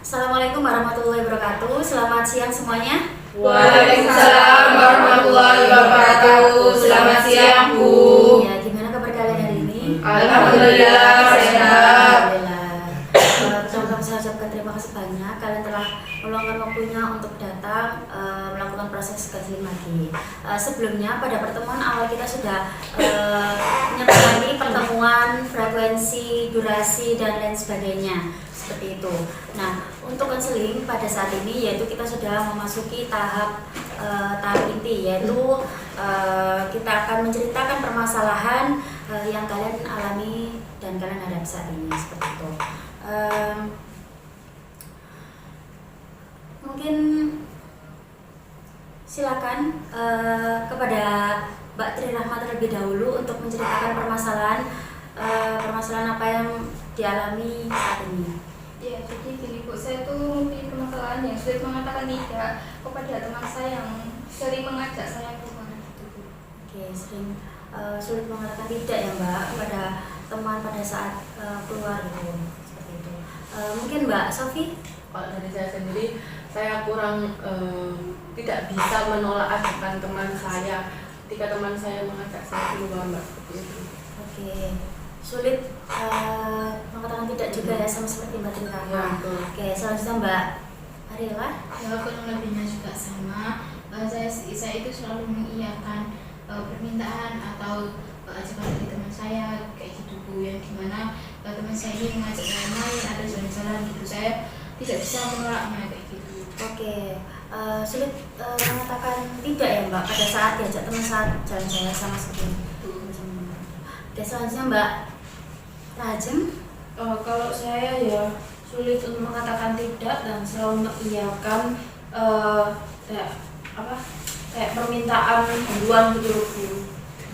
Assalamualaikum warahmatullahi wabarakatuh. Selamat siang semuanya. Waalaikumsalam warahmatullahi wabarakatuh. Selamat siang, Bu. Ya, gimana kabar kalian hari ini? Alhamdulillah sehat. Pertama-tama saya ucapkan terima kasih banyak kalian telah meluangkan waktunya untuk datang melakukan proses counseling lagi. Sebelumnya pada pertemuan awal kita sudah menyepakati pertemuan, frekuensi, durasi dan lain sebagainya. Seperti itu. Nah, untuk konseling pada saat ini yaitu kita sudah memasuki tahap inti, yaitu kita akan menceritakan permasalahan yang kalian alami dan kalian hadapi saat ini, seperti itu. Mungkin silakan kepada Mbak Tri Rahmat terlebih dahulu untuk menceritakan permasalahan apa yang dialami saat ini. Ya, jadi gini Bu, saya tuh mempunyai permasalahan yang sulit mengatakan tidak kepada teman saya yang sering mengajak saya keluar gitu Bu. Oke, sering sulit mengatakan tidak ya Mbak kepada teman pada saat keluar gitu, seperti itu. Mungkin Mbak Sofi? Kalau dari saya sendiri, saya kurang tidak bisa menolak ajakan teman saya ketika teman saya mengajak saya keluar, Mbak, seperti itu. Oke, sulit mengatakan tidak juga ya, sama seperti Mbak Tri Rahmat. Ya, betul. Oke, selanjutnya Mbak Ariela. Ya, kurang lebihnya juga sama. Saya itu selalu mengiyakan permintaan atau ajakan dari teman saya kayak gitu Bu, yang dimana teman saya ini mengajak saya main atau jalan-jalan gitu, saya tidak bisa menolaknya kayak gitu. Oke, sulit mengatakan tidak ya Mbak pada saat diajak teman saat jalan-jalan sama seperti itu. Oke, selanjutnya Mbak Rajeng. Kalau saya ya sulit untuk mengatakan tidak dan selalu mengiyakan kayak permintaan duluan gitu loh Bu,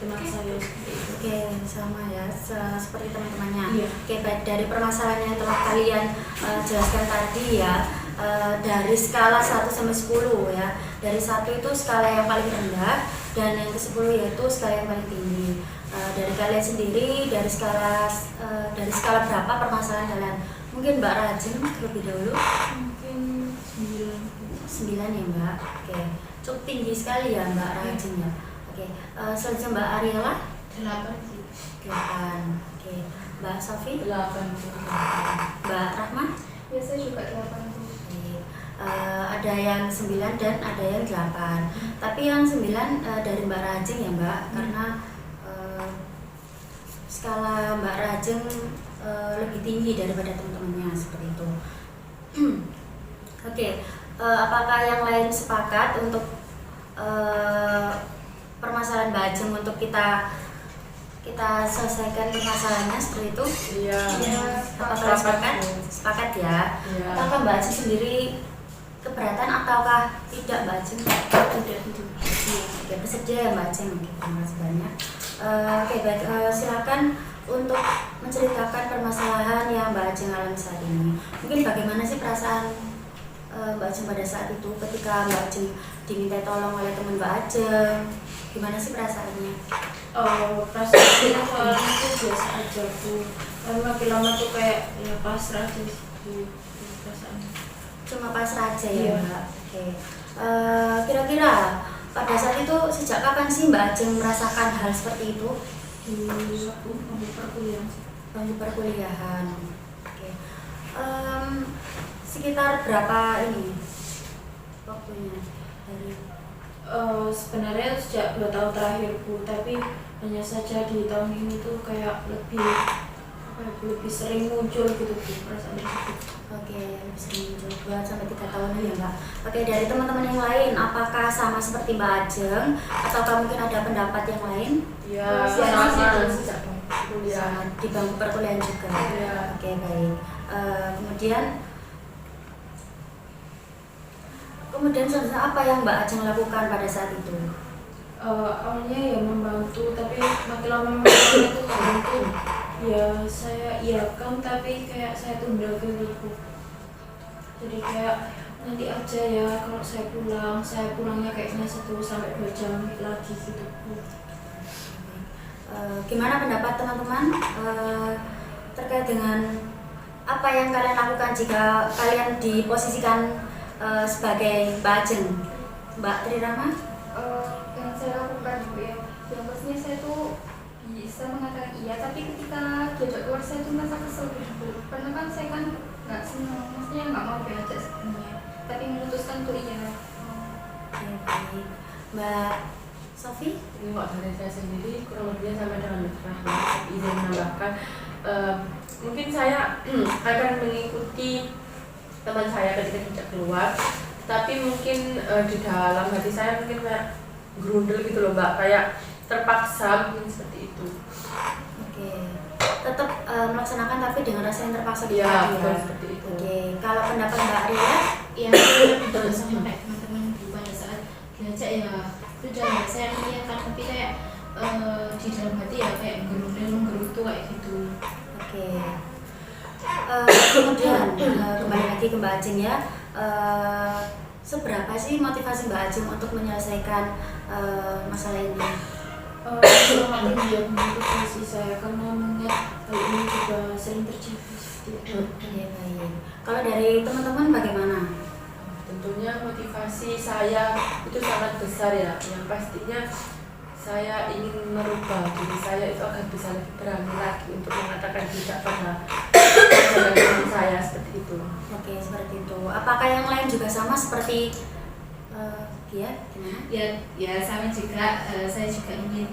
teman saya seperti itu. Oke, sama ya, seperti teman-temannya. Iya. Oke, baik, dari permasalahan yang telah kalian jelaskan tadi ya, dari skala 1 sampai 10 ya. Dari 1 itu skala yang paling rendah dan yang ke 10 yaitu skala yang paling tinggi. Dari kalian sendiri, dari skala berapa permasalahan kalian? Mungkin Mbak Rajin terlebih dahulu. Mungkin 9. 9 ya Mbak. Oke, cukup tinggi sekali ya Mbak Rajin ya. Oke, selanjutnya Mbak Ariela. 8 sih. 8. Oke, Mbak Sofi. 8. Mbak Rahma. Ya, saya juga 8 Bu. Ada yang 9 dan ada yang 8. Tapi yang 9 dari Mbak Rajeng ya Mbak, karena skala Mbak Rajeng lebih tinggi daripada teman-temannya, seperti itu. Oke, apakah yang lain sepakat untuk permasalahan Mbak Rajeng untuk kita selesaikan permasalahannya seperti itu? Iya. Apakah sepakat? Sepakat ya. Iya. Apakah Mbak Ajeng sendiri keberatan ataukah tidak Mbak Ajeng? Tidak itu. Oke, bersedia ya Mbak Ajeng. Oke, terima kasih banyak. Oke, baik. Silakan untuk menceritakan permasalahan yang Mbak Ajeng alami saat ini. Mungkin bagaimana sih perasaan Mbak Ajeng pada saat itu ketika Mbak Ajeng diminta tolong oleh teman Mbak Ajeng? Gimana sih perasaannya? Perasaannya soalnya tuh biasa aja Bu, tapi makin lama tuh kayak ya pasrah aja sih Bu, perasaannya. Cuma pasrah aja ya Iya. Mbak. Oke. Kira-kira pada saat itu sejak kapan sih Mbak Ajeng merasakan hal seperti itu? Di waktu perkuliahan sih. Bangku perkuliahan. Oke. Sekitar berapa ini waktunya dari? Sebenarnya sejak 2 tahun terakhir Bu, tapi hanya saja di tahun ini tuh kayak lebih sering muncul gitu Bu, perasaan tersebut. Oke, bisa muncul 2 sampai 3 tahunan ya Mbak. Oke, dari teman-teman yang lain, apakah sama seperti Mbak Ajeng ataukah mungkin ada pendapat yang lain? Iya, Sama sih, sama Bu. sejak kuliah. Sama di bangku perkuliahan juga. Iya. Oke, baik. Kemudian selanjutnya apa yang Mbak Ajeng lakukan pada saat itu? Awalnya ya membantu, tapi makin lama itu kadang tuh ya saya iakan tapi kayak saya tunda gitu Bu. Jadi kayak nanti aja ya kalau saya pulangnya kayaknya 1 sampai 2 jam lagi gitu Bu. Gimana pendapat teman-teman terkait dengan apa yang kalian lakukan jika kalian diposisikan sebagai Mbak Ajeng? Mbak Tri Rahma? Yang saya lakukan Bu ya, yang pastinya saya tuh bisa mengatakan iya, tapi ketika diajak keluar saya tuh merasa kesel gitu, karena kan saya kan nggak senang, maksudnya nggak mau diajak sebenarnya, tapi memutuskan tuh iya. Oke, baik. Mbak Sofi? Ini kok dari saya sendiri kurang lebihnya sama dengan Rahma. Izin menambahkan, mungkin saya akan mengikuti teman saya ketika diajak keluar, tapi mungkin di dalam hati saya mungkin kayak grundel gitu loh Mbak, kayak terpaksa mungkin seperti itu. Oke, tetap melaksanakan tapi dengan rasa yang terpaksa gitu Iya, tadi betul ya. seperti itu. Oke, kalau pendapat Mbak Ria? Ya juga sama kayak teman-teman pada saat diajak ya sudah ya saya mengiyakan, tapi kayak di dalam hati ya kayak menggerutu kayak gitu. Oke. Kemudian kembali lagi ke Mbak Ajeng ya. Seberapa sih motivasi Mbak Ajeng untuk menyelesaikan masalah ini? Sangat tinggi ya motivasi saya karena mengingat hal ini juga sering terjadi seperti itu. Oke, baik. Kalau dari teman-teman bagaimana? Tentunya motivasi saya itu sangat besar ya, yang pastinya saya ingin merubah diri saya itu agar bisa lebih berani lagi untuk mengatakan tidak pada teman saya seperti itu. Oke, seperti itu. Apakah yang lain juga sama seperti Gia? Gimana? Ya sama juga, saya juga ingin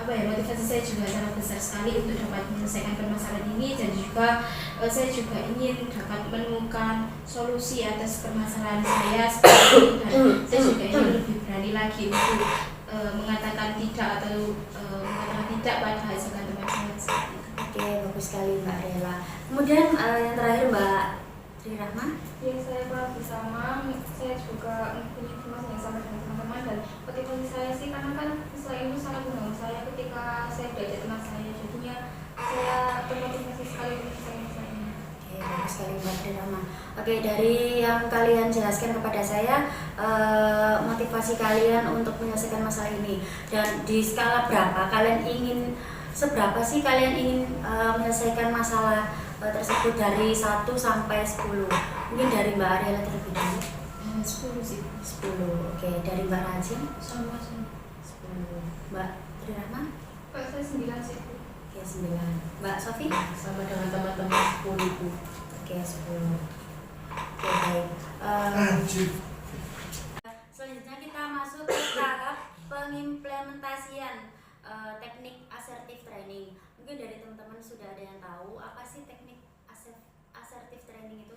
motivasi saya juga sangat besar sekali untuk dapat menyelesaikan permasalahan ini, dan juga saya juga ingin dapat menemukan solusi atas permasalahan saya seperti itu, dan saya juga ingin lebih berani lagi untuk mengatakan tidak atau mengatakan tidak pada ajakan teman saya seperti itu. Oke, bagus sekali Mbak Rela. Kemudian yang terakhir Mbak Tri Rahma? Yang saya kurang bersama, saya juga mempunyai informasi yang sama dengan teman-teman, dan motivasi saya sih karena kan selain itu sangat mendukung saya ketika saya diajak teman saya, jadinya saya termotivasi sekali untuk saya ini. Oke, bagus sekali Mbak Tri Rahma. Oke, dari yang kalian jelaskan kepada saya, motivasi kalian untuk menyelesaikan masalah ini, dan di skala berapa kalian ingin, seberapa sih kalian ingin menyelesaikan masalah tersebut dari 1 sampai 10? Mungkin dari Mbak Ariela terlebih dahulu. 10 sih. 10. Oke, dari Mbak Rajin Sama 10. Mbak Tri Rahma? Kalau saya 9 sih. Oke, 9. Mbak Sofi? Sama dengan teman-teman 10.000. Oke, 10. Oke, baik. Selanjutnya kita masuk ke tahap pengimplementasian teknik assertive training. Mungkin dari teman-teman sudah ada yang tahu apa sih teknik assertive training itu?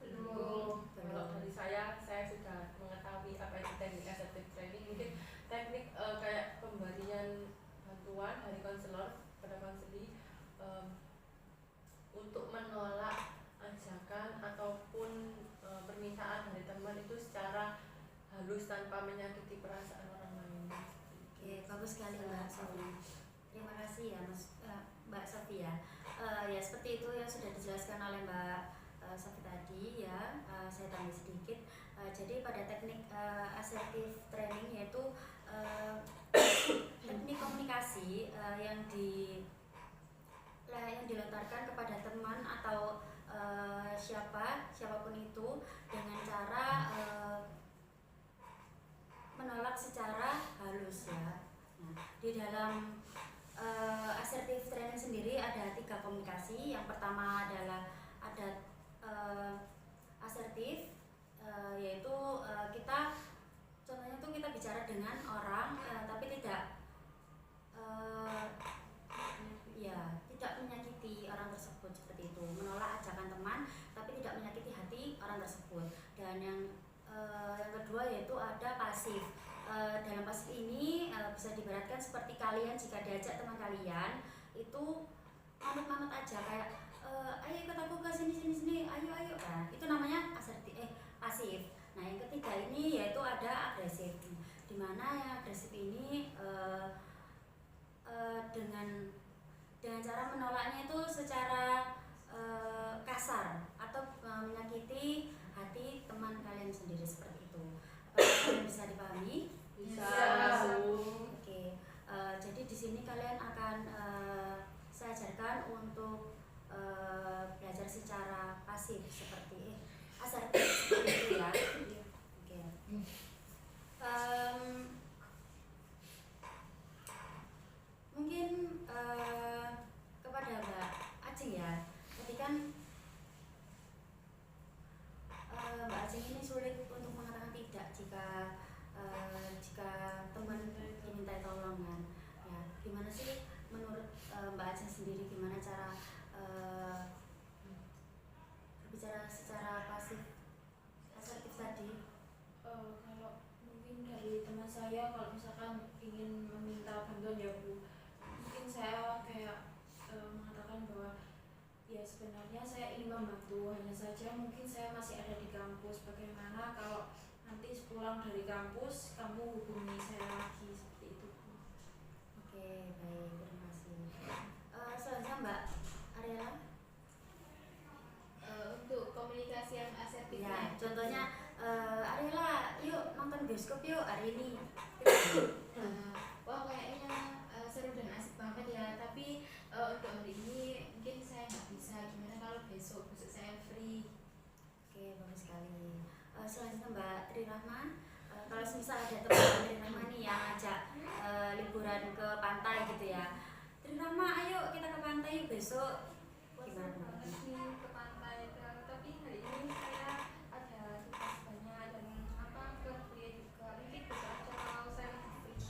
Belum. Kalau dari saya sudah mengetahui apa itu teknik assertive training. Mungkin teknik kayak pemberian bantuan dari konselor pada konseli untuk menolak ajakan ataupun permintaan dari teman itu secara halus tanpa menyakiti perasaan orang lain. Oke, bagus sekali Mbak Sofi. Terima kasih ya Mbak Sofi ya. Ya seperti itu yang sudah dijelaskan oleh Mbak Sofi tadi ya. Saya tambah sedikit. Jadi pada teknik assertive training yaitu teknik komunikasi yang dilontarkan kepada teman atau siapapun itu dengan cara menolak secara halus ya. Nah, di dalam assertive training sendiri ada 3 komunikasi. Yang pertama adalah ada asertif, yaitu kita contohnya tuh kita bicara dengan orang tapi tidak tidak menyakiti orang tersebut, seperti itu, menolak ajakan teman tapi tidak menyakiti hati orang tersebut. Dan yang kedua yaitu ada pasif. Dalam pasif ini bisa diibaratkan seperti kalian jika diajak teman kalian itu manut-manut aja, kayak ayo ikut aku ke sini, ayo. Nah, itu namanya pasif. Nah, yang ketiga ini yaitu ada agresif. Dimana yang agresif ini dengan cara menolaknya itu secara kasar atau menyakiti hati teman kalian sendiri, seperti itu. Apakah kalian bisa dipahami? Bisa. Oke. Jadi di sini kalian akan saya ajarkan untuk belajar secara pasif seperti asertif seperti itu ya. Oke. Mungkin kepada Mbak Ajeng ya, tadi kan Mbak Ajeng ini sulit untuk mengatakan tidak jika teman diminta tolong kan. Ya, gimana sih menurut Mbak Ajeng sendiri, gimana cara berbicara secara pasif asertif tadi? Kalau mungkin dari teman saya, kalau misalkan ingin meminta bantuan ya Bu, mungkin saya kayak mengatakan bahwa ya sebenarnya saya ingin membantu, hanya saja mungkin saya masih ada di kampus. Bagaimana kalau nanti pulang dari kampus kamu hubungi saya lagi, seperti itu Bu. Oke, baik, terima kasih. Selanjutnya Mbak Ariela. Untuk komunikasi yang asertif Ya, contohnya Ariela, yuk nonton bioskop yuk hari ini. wah kayaknya seru dan asik banget ya, tapi untuk hari ini mungkin saya nggak bisa, gimana kalau besok saya free. Oke, bagus sekali. Selanjutnya Mbak Tri Rahma, kalau misal ada teman Tri Rahma nih yang ngajak liburan ke pantai gitu ya, Tri Rahma ayo kita ke pantai yuk besok. Bosan banget nih ke pantai, tapi hari ini saya ada tugas banyak dan ke kuliah juga. Mungkin besok aja kalau saya lebih free.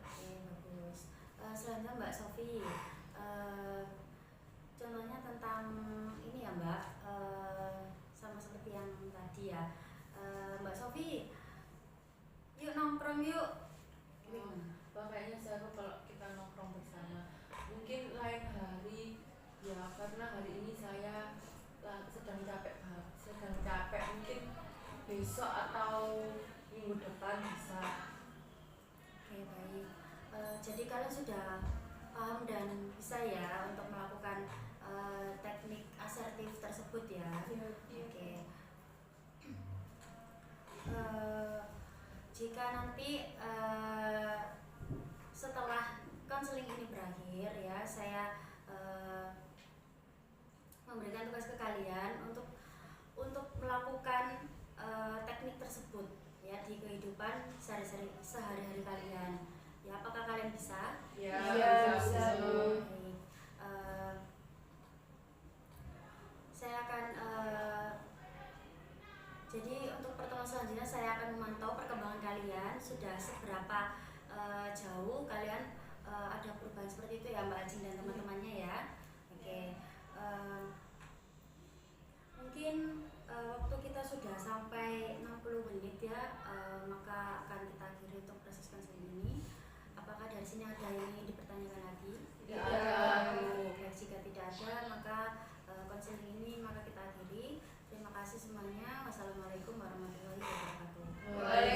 Oke, bagus. Selanjutnya Mbak Sofi, contohnya tentang ini ya Mbak, sama seperti yang tadi ya, Mbak Sofi, yuk nongkrong yuk. Wah, kayaknya seru kalau kita nongkrong bersama. Mungkin lain hari ya, karena hari ini saya sedang capek, mungkin besok atau minggu depan bisa. Oke, baik. Jadi kalian sudah paham dan bisa ya untuk melakukan teknik asertif tersebut ya. Oke. Jika nanti setelah konseling ini berakhir ya, saya memberikan tugas ke kalian untuk melakukan teknik tersebut ya di kehidupan sehari-hari kalian. Ya, apakah kalian bisa? Ya, bisa. Baik. Saya akan jadi untuk pertemuan selanjutnya saya akan memantau perkembangan kalian, sudah seberapa jauh kalian ada perubahan seperti itu ya Mbak Ajeng dan teman-temannya ya. Oke. Mungkin waktu kita sudah sampai 60 menit ya, maka akan kita akhiri untuk proses konseling ini. Apakah dari sini ada yang ingin dipertanyakan lagi? Tidak ada. Oke, jika tidak ada maka konseling ini maka kita akhiri. Terima kasih semuanya. Wassalamualaikum warahmatullahi wabarakatuh. Waalaikumsalam.